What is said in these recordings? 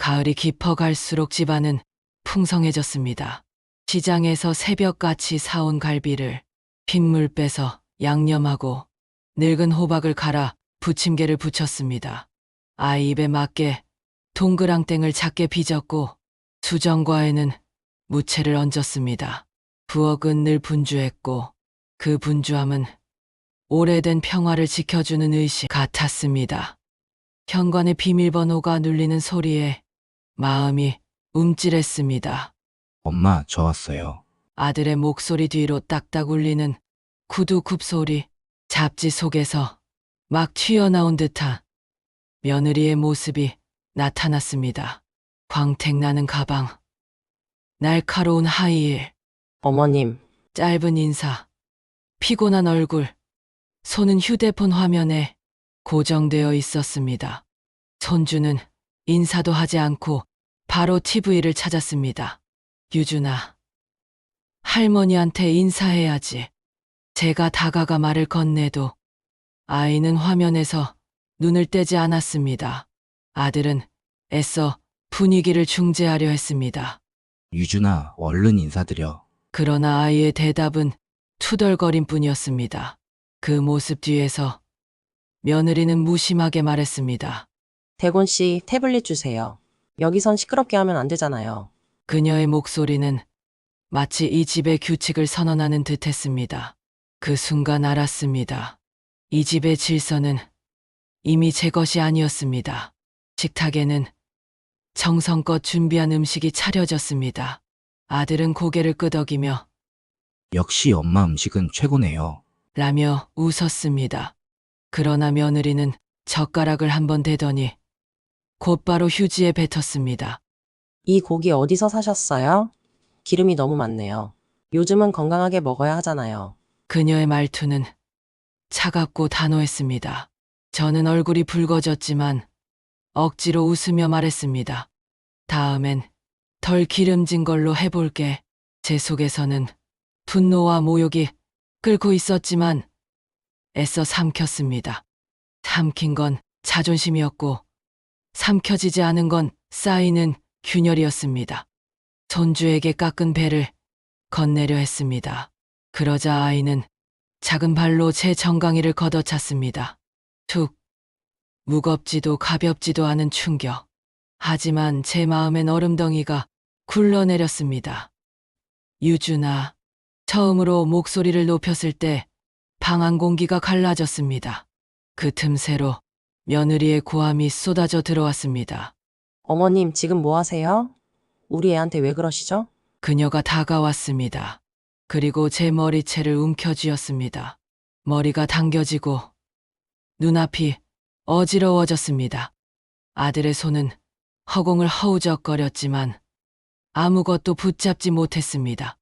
가을이 깊어갈수록 집안은 풍성해졌습니다. 시장에서 새벽같이 사온 갈비를 핏물 빼서 양념하고 늙은 호박을 갈아 부침개를 부쳤습니다. 아이 입에 맞게 동그랑땡을 작게 빚었고 수정과에는 무채를 얹었습니다. 부엌은 늘 분주했고 그 분주함은 오래된 평화를 지켜주는 의식 같았습니다. 현관의 비밀번호가 눌리는 소리에 마음이 움찔했습니다. 엄마, 저 왔어요. 아들의 목소리 뒤로 딱딱 울리는 구두 굽소리, 잡지 속에서 막 튀어나온 듯한 며느리의 모습이 나타났습니다. 광택나는 가방, 날카로운 하이힐, 어머님, 짧은 인사, 피곤한 얼굴, 손은 휴대폰 화면에 고정되어 있었습니다. 손주는 인사도 하지 않고 바로 TV를 찾았습니다. 유준아, 할머니한테 인사해야지. 제가 다가가 말을 건네도 아이는 화면에서 눈을 떼지 않았습니다. 아들은 애써 분위기를 중재하려 했습니다. 유준아, 얼른 인사드려. 그러나 아이의 대답은 투덜거림 뿐이었습니다. 그 모습 뒤에서 며느리는 무심하게 말했습니다. 대곤 씨 태블릿 주세요. 여기선 시끄럽게 하면 안 되잖아요. 그녀의 목소리는 마치 이 집의 규칙을 선언하는 듯했습니다. 그 순간 알았습니다. 이 집의 질서는 이미 제 것이 아니었습니다. 식탁에는 정성껏 준비한 음식이 차려졌습니다. 아들은 고개를 끄덕이며 역시 엄마 음식은 최고네요. 라며 웃었습니다. 그러나 며느리는 젓가락을 한번 대더니 곧바로 휴지에 뱉었습니다. 이 고기 어디서 사셨어요? 기름이 너무 많네요. 요즘은 건강하게 먹어야 하잖아요. 그녀의 말투는 차갑고 단호했습니다. 저는 얼굴이 붉어졌지만 억지로 웃으며 말했습니다. 다음엔 덜 기름진 걸로 해볼게. 제 속에서는 분노와 모욕이 끓고 있었지만 애써 삼켰습니다. 삼킨 건 자존심이었고 삼켜지지 않은 건 쌓이는 균열이었습니다. 손주에게 깎은 배를 건네려 했습니다. 그러자 아이는 작은 발로 제 정강이를 걷어찼습니다. 툭. 무겁지도 가볍지도 않은 충격. 하지만 제 마음엔 얼음덩이가 굴러내렸습니다. 유준아. 처음으로 목소리를 높였을 때 방 안 공기가 갈라졌습니다. 그 틈새로 며느리의 고함이 쏟아져 들어왔습니다. 어머님 지금 뭐 하세요? 우리 애한테 왜 그러시죠? 그녀가 다가왔습니다. 그리고 제 머리채를 움켜쥐었습니다. 머리가 당겨지고 눈앞이 어지러워졌습니다. 아들의 손은 허공을 허우적거렸지만 아무것도 붙잡지 못했습니다.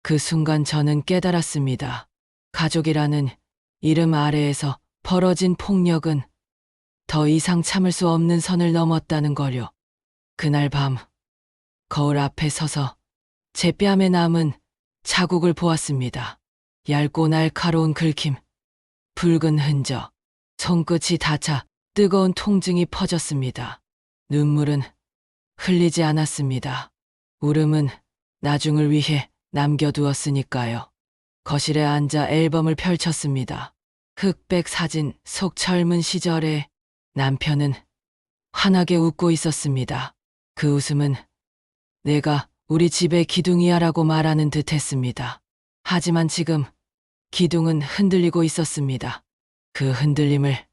그 순간 저는 깨달았습니다. 가족이라는 이름 아래에서 벌어진 폭력은 더 이상 참을 수 없는 선을 넘었다는 걸요. 그날 밤 거울 앞에 서서 제 뺨에 남은 자국을 보았습니다. 얇고 날카로운 긁힘, 붉은 흔적, 손끝이 닿자 뜨거운 통증이 퍼졌습니다. 눈물은 흘리지 않았습니다. 울음은 나중을 위해 남겨두었으니까요. 거실에 앉아 앨범을 펼쳤습니다. 흑백 사진 속 젊은 시절에 남편은 환하게 웃고 있었습니다. 그 웃음은 내가 우리 집의 기둥이야라고 말하는 듯 했습니다. 하지만 지금 기둥은 흔들리고 있었습니다. 그 흔들림을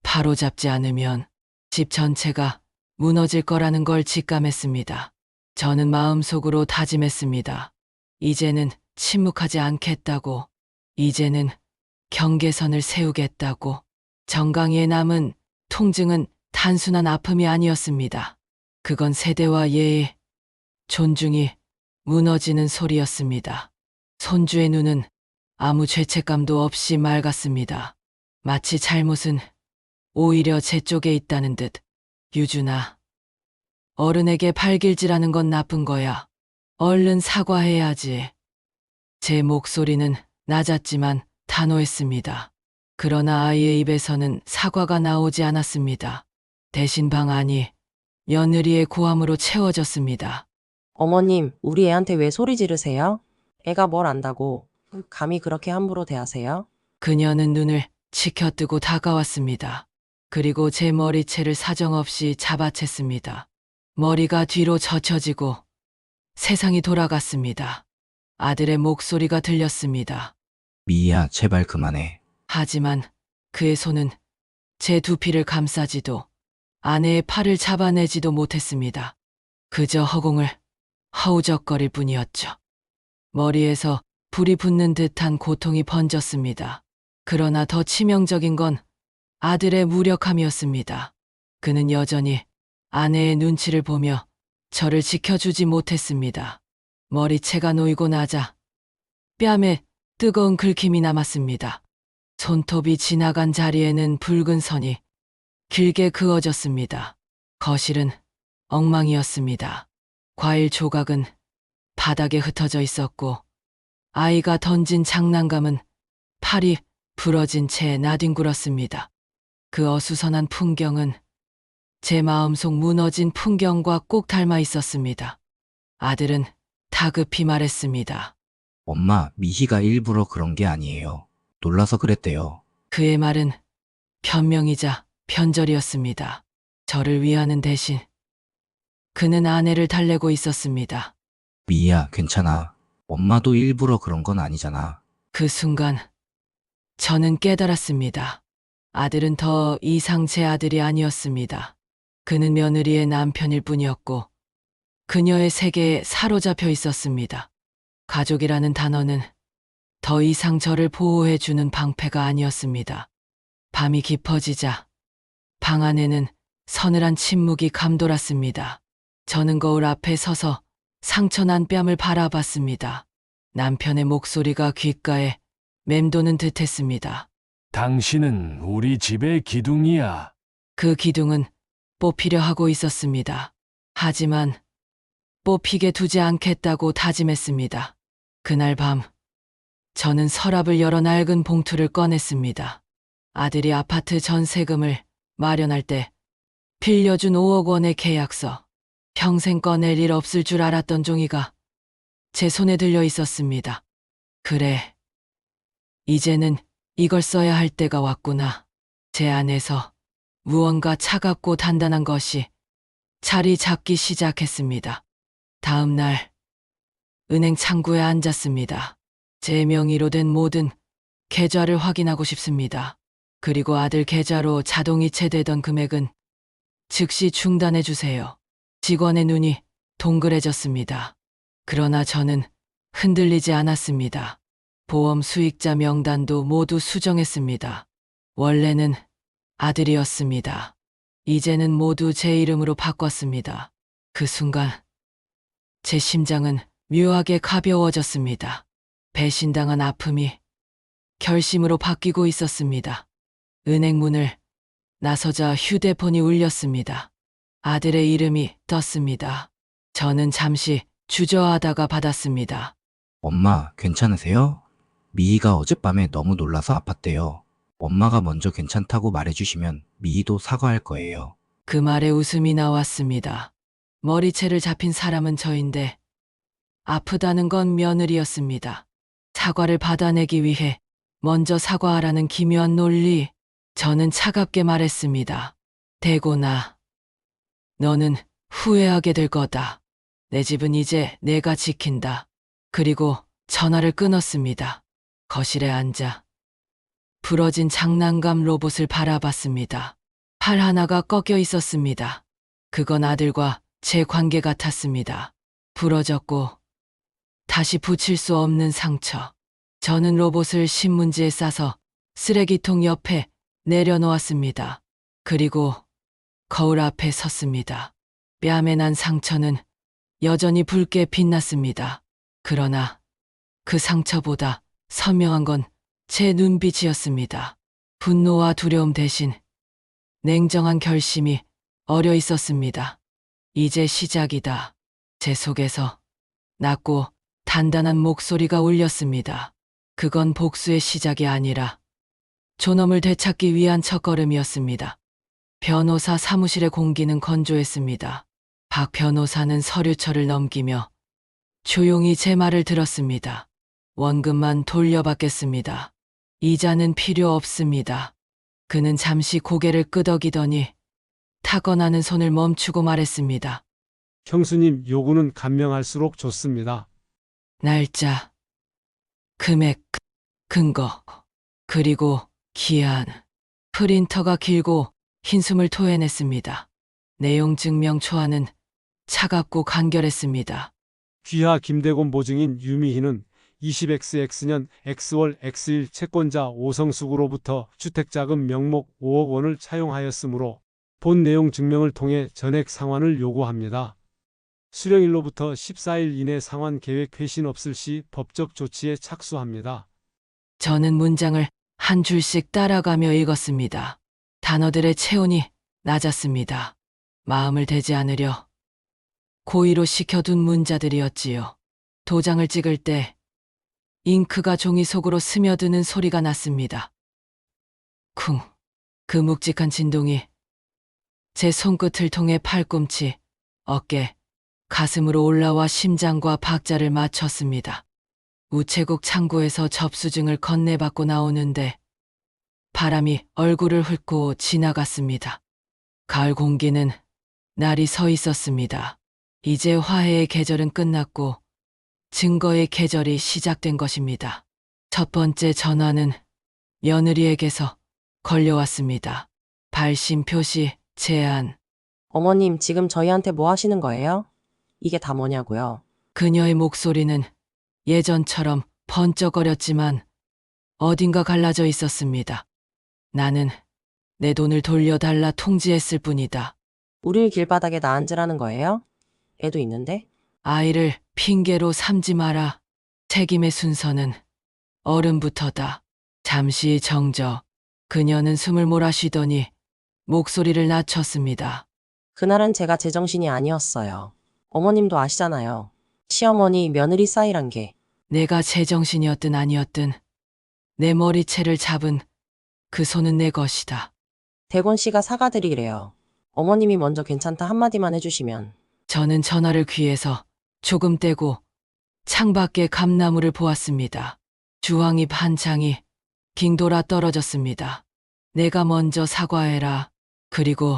바로잡지 않으면 집 전체가 무너질 거라는 걸 직감했습니다. 저는 마음속으로 다짐했습니다. 이제는 침묵하지 않겠다고, 이제는 경계선을 세우겠다고. 정강이에 남은 통증은 단순한 아픔이 아니었습니다. 그건 세대와 예의, 존중이 무너지는 소리였습니다. 손주의 눈은 아무 죄책감도 없이 맑았습니다. 마치 잘못은 오히려 제 쪽에 있다는 듯. 유준아, 어른에게 발길질하는 건 나쁜 거야. 얼른 사과해야지. 제 목소리는 낮았지만 단호했습니다. 그러나 아이의 입에서는 사과가 나오지 않았습니다. 대신 방 안이 며느리의 고함으로 채워졌습니다. 어머님, 우리 애한테 왜 소리 지르세요? 애가 뭘 안다고. 감히 그렇게 함부로 대하세요? 그녀는 눈을 치켜뜨고 다가왔습니다. 그리고 제 머리채를 사정없이 잡아챘습니다. 머리가 뒤로 젖혀지고 세상이 돌아갔습니다. 아들의 목소리가 들렸습니다. 미희야, 제발 그만해. 하지만 그의 손은 제 두피를 감싸지도 아내의 팔을 잡아내지도 못했습니다. 그저 허공을 허우적거릴 뿐이었죠. 머리에서 불이 붙는 듯한 고통이 번졌습니다. 그러나 더 치명적인 건 아들의 무력함이었습니다. 그는 여전히 아내의 눈치를 보며 저를 지켜주지 못했습니다. 머리채가 놓이고 나자 뺨에 뜨거운 긁힘이 남았습니다. 손톱이 지나간 자리에는 붉은 선이 길게 그어졌습니다. 거실은 엉망이었습니다. 과일 조각은 바닥에 흩어져 있었고 아이가 던진 장난감은 팔이 부러진 채 나뒹굴었습니다. 그 어수선한 풍경은 제 마음속 무너진 풍경과 꼭 닮아 있었습니다. 아들은 다급히 말했습니다. 엄마, 미희가 일부러 그런 게 아니에요. 놀라서 그랬대요. 그의 말은 변명이자 편절이었습니다. 저를 위하는 대신 그는 아내를 달래고 있었습니다. 미희야, 괜찮아. 엄마도 일부러 그런 건 아니잖아. 그 순간 저는 깨달았습니다. 아들은 더 이상 제 아들이 아니었습니다. 그는 며느리의 남편일 뿐이었고 그녀의 세계에 사로잡혀 있었습니다. 가족이라는 단어는 더 이상 저를 보호해주는 방패가 아니었습니다. 밤이 깊어지자 방 안에는 서늘한 침묵이 감돌았습니다. 저는 거울 앞에 서서 상처난 뺨을 바라봤습니다. 남편의 목소리가 귓가에 맴도는 듯했습니다. 당신은 우리 집의 기둥이야. 그 기둥은 뽑히려 하고 있었습니다. 하지만 뽑히게 두지 않겠다고 다짐했습니다. 그날 밤 저는 서랍을 열어 낡은 봉투를 꺼냈습니다. 아들이 아파트 전세금을 마련할 때 빌려준 5억 원의 계약서, 평생 꺼낼 일 없을 줄 알았던 종이가 제 손에 들려 있었습니다. 그래, 이제는 이걸 써야 할 때가 왔구나. 제 안에서 무언가 차갑고 단단한 것이 자리 잡기 시작했습니다. 다음 날 은행 창구에 앉았습니다. 제 명의로 된 모든 계좌를 확인하고 싶습니다. 그리고 아들 계좌로 자동이체되던 금액은 즉시 중단해 주세요. 직원의 눈이 동그래졌습니다. 그러나 저는 흔들리지 않았습니다. 보험 수익자 명단도 모두 수정했습니다. 원래는 아들이었습니다. 이제는 모두 제 이름으로 바꿨습니다. 그 순간 제 심장은 묘하게 가벼워졌습니다. 배신당한 아픔이 결심으로 바뀌고 있었습니다. 은행 문을 나서자 휴대폰이 울렸습니다. 아들의 이름이 떴습니다. 저는 잠시 주저하다가 받았습니다. 엄마, 괜찮으세요? 미희가 어젯밤에 너무 놀라서 아팠대요. 엄마가 먼저 괜찮다고 말해주시면 미희도 사과할 거예요. 그 말에 웃음이 나왔습니다. 머리채를 잡힌 사람은 저인데 아프다는 건 며느리였습니다. 사과를 받아내기 위해 먼저 사과하라는 기묘한 논리. 저는 차갑게 말했습니다. 대고나, 너는 후회하게 될 거다. 내 집은 이제 내가 지킨다. 그리고 전화를 끊었습니다. 거실에 앉아 부러진 장난감 로봇을 바라봤습니다. 팔 하나가 꺾여 있었습니다. 그건 아들과 제 관계 같았습니다. 부러졌고 다시 붙일 수 없는 상처. 저는 로봇을 신문지에 싸서 쓰레기통 옆에 내려놓았습니다. 그리고 거울 앞에 섰습니다. 뺨에 난 상처는 여전히 붉게 빛났습니다. 그러나 그 상처보다 선명한 건 제 눈빛이었습니다. 분노와 두려움 대신 냉정한 결심이 어려 있었습니다. 이제 시작이다. 제 속에서 낮고 단단한 목소리가 울렸습니다. 그건 복수의 시작이 아니라 존엄을 되찾기 위한 첫걸음이었습니다. 변호사 사무실의 공기는 건조했습니다. 박 변호사는 서류철을 넘기며 조용히 제 말을 들었습니다. 원금만 돌려받겠습니다. 이자는 필요 없습니다. 그는 잠시 고개를 끄덕이더니 타건하는 손을 멈추고 말했습니다. 형수님 요구는 감명할수록 좋습니다. 날짜, 금액, 근거, 그리고 기한. 프린터가 길고 흰숨을 토해냈습니다. 내용 증명 초안은 차갑고 간결했습니다. 귀하 김대곤 보증인 유미희는 20XX년 X월 X1 채권자 오성숙으로부터 주택자금 명목 5억 원을 차용하였으므로 본 내용 증명을 통해 전액 상환을 요구합니다. 수령일로부터 14일 이내 상환 계획 회신 없을 시 법적 조치에 착수합니다. 저는 문장을 한 줄씩 따라가며 읽었습니다. 단어들의 체온이 낮았습니다. 마음을 대지 않으려 고의로 시켜둔 문자들이었지요. 도장을 찍을 때 잉크가 종이 속으로 스며드는 소리가 났습니다. 쿵. 그 묵직한 진동이 제 손끝을 통해 팔꿈치, 어깨, 가슴으로 올라와 심장과 박자를 맞췄습니다. 우체국 창구에서 접수증을 건네받고 나오는데 바람이 얼굴을 훑고 지나갔습니다. 가을 공기는 날이 서 있었습니다. 이제 화해의 계절은 끝났고 증거의 계절이 시작된 것입니다. 첫 번째 전화는 며느리에게서 걸려왔습니다. 발신 표시, 제안. 어머님, 지금 저희한테 뭐 하시는 거예요? 이게 다 뭐냐고요? 그녀의 목소리는 예전처럼 번쩍거렸지만 어딘가 갈라져 있었습니다. 나는 내 돈을 돌려달라 통지했을 뿐이다. 우릴 길바닥에 나앉으라는 거예요? 애도 있는데? 아이를 핑계로 삼지 마라. 책임의 순서는 어른부터다. 잠시 정적. 그녀는 숨을 몰아쉬더니 목소리를 낮췄습니다. 그날은 제가 제정신이 아니었어요. 어머님도 아시잖아요. 시어머니 며느리 사이란 게. 내가 제정신이었든 아니었든 내 머리채를 잡은 그 손은 내 것이다. 대곤 씨가 사과드리래요. 어머님이 먼저 괜찮다 한마디만 해주시면. 저는 전화를 귀에서 조금 떼고 창밖에 감나무를 보았습니다. 주황잎 한 장이 깅돌아 떨어졌습니다. 내가 먼저 사과해라. 그리고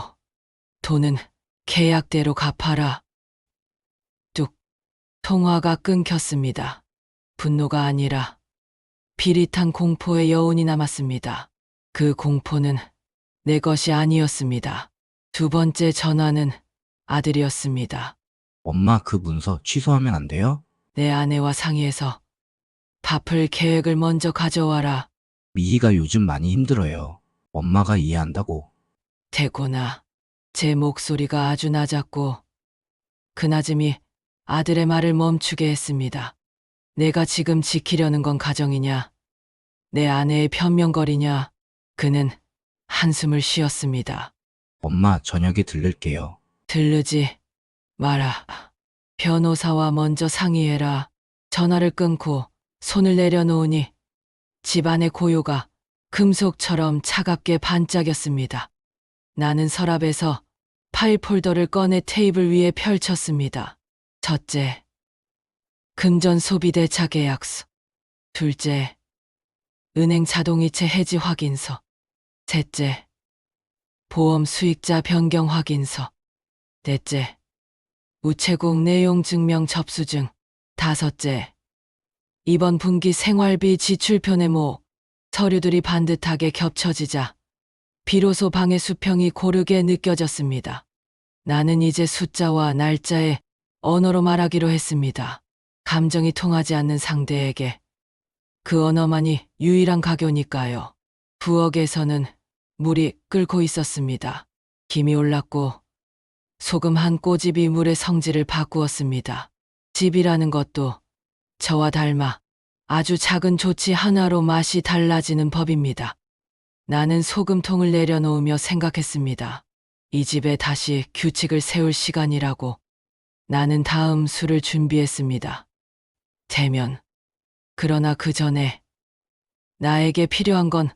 돈은 계약대로 갚아라. 뚝. 통화가 끊겼습니다. 분노가 아니라 비릿한 공포의 여운이 남았습니다. 그 공포는 내 것이 아니었습니다. 두 번째 전화는 아들이었습니다. 엄마 그 문서 취소하면 안 돼요? 내 아내와 상의해서 밥을 계획을 먼저 가져와라. 미희가 요즘 많이 힘들어요. 엄마가 이해한다고. 대곤아, 제 목소리가 아주 낮았고 그 낮음이 아들의 말을 멈추게 했습니다. 내가 지금 지키려는 건 가정이냐? 내 아내의 변명거리냐? 그는 한숨을 쉬었습니다. 엄마 저녁에 들를게요. 들르지 마라. 변호사와 먼저 상의해라. 전화를 끊고 손을 내려놓으니 집안의 고요가 금속처럼 차갑게 반짝였습니다. 나는 서랍에서 파일 폴더를 꺼내 테이블 위에 펼쳤습니다. 첫째, 금전 소비대차 계약서. 둘째, 은행 자동이체 해지 확인서. 셋째, 보험 수익자 변경 확인서. 넷째, 우체국 내용 증명 접수증. 다섯째, 이번 분기 생활비 지출표 네모. 서류들이 반듯하게 겹쳐지자 비로소 방의 수평이 고르게 느껴졌습니다. 나는 이제 숫자와 날짜에 언어로 말하기로 했습니다. 감정이 통하지 않는 상대에게 그 언어만이 유일한 가교니까요. 부엌에서는 물이 끓고 있었습니다. 김이 올랐고 소금 한 꼬집이 물의 성질을 바꾸었습니다. 집이라는 것도 저와 닮아 아주 작은 조치 하나로 맛이 달라지는 법입니다. 나는 소금통을 내려놓으며 생각했습니다. 이 집에 다시 규칙을 세울 시간이라고. 나는 다음 술을 준비했습니다. 대면. 그러나 그 전에 나에게 필요한 건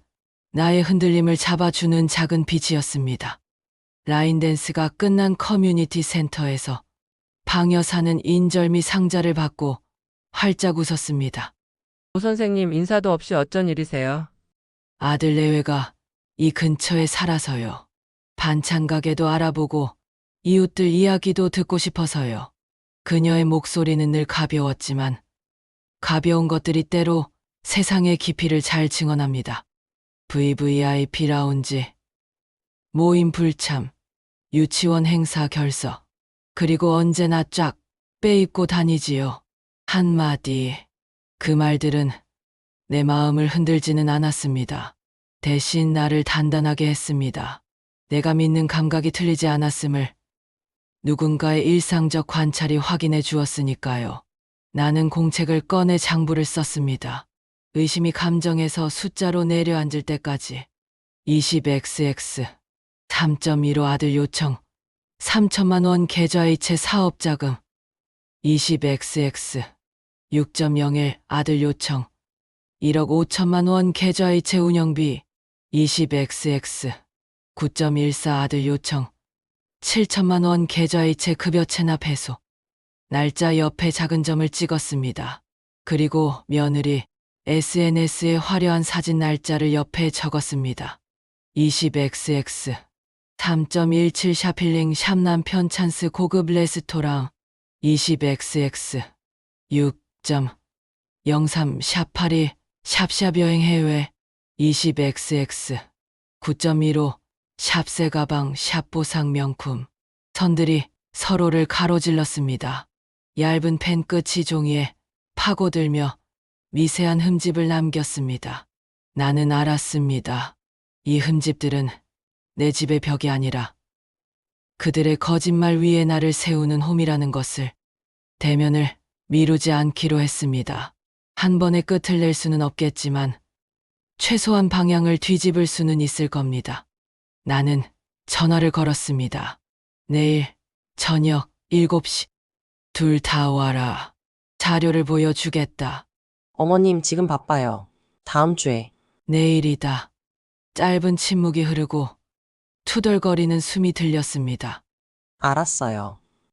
나의 흔들림을 잡아주는 작은 빛이었습니다. 라인댄스가 끝난 커뮤니티 센터에서 방 여사는 인절미 상자를 받고 활짝 웃었습니다. 오 선생님 인사도 없이 어쩐 일이세요? 아들 내외가 이 근처에 살아서요. 반찬 가게도 알아보고 이웃들 이야기도 듣고 싶어서요. 그녀의 목소리는 늘 가벼웠지만 가벼운 것들이 때로 세상의 깊이를 잘 증언합니다. VVIP 라운지, 모임 불참, 유치원 행사 결석, 그리고 언제나 쫙 빼입고 다니지요. 한마디. 그 말들은 내 마음을 흔들지는 않았습니다. 대신 나를 단단하게 했습니다. 내가 믿는 감각이 틀리지 않았음을 누군가의 일상적 관찰이 확인해 주었으니까요. 나는 공책을 꺼내 장부를 썼습니다. 의심이 감정에서 숫자로 내려앉을 때까지. 20XX 3.15 아들 요청 3천만 원 계좌이체 사업자금 20XX 6.01 아들 요청 1억 5천만 원 계좌이체 운영비 20XX 9.14 아들 요청 7천만 원 계좌이체 급여 체납 해소. 날짜 옆에 작은 점을 찍었습니다. 그리고 며느리 SNS에 화려한 사진 날짜를 옆에 적었습니다. 20XX 3.17 샤필링 샵 남편 찬스 고급 레스토랑 20XX 6.03 샵 파리 샵샵 여행 해외 20XX 9.15 샵새 가방 샵 보상 명품. 선들이 서로를 가로질렀습니다. 얇은 펜 끝이 종이에 파고들며 미세한 흠집을 남겼습니다. 나는 알았습니다. 이 흠집들은 내 집의 벽이 아니라 그들의 거짓말 위에 나를 세우는 홈이라는 것을. 대면을 미루지 않기로 했습니다. 한 번에 끝을 낼 수는 없겠지만 최소한 방향을 뒤집을 수는 있을 겁니다. 나는 전화를 걸었습니다. 내일 저녁 7시 둘 다 와라. 자료를 보여주겠다. 어머님 지금 바빠요. 다음 주에. 내일이다. 짧은 침묵이 흐르고 투덜거리는 숨이 들렸습니다. 알았어요.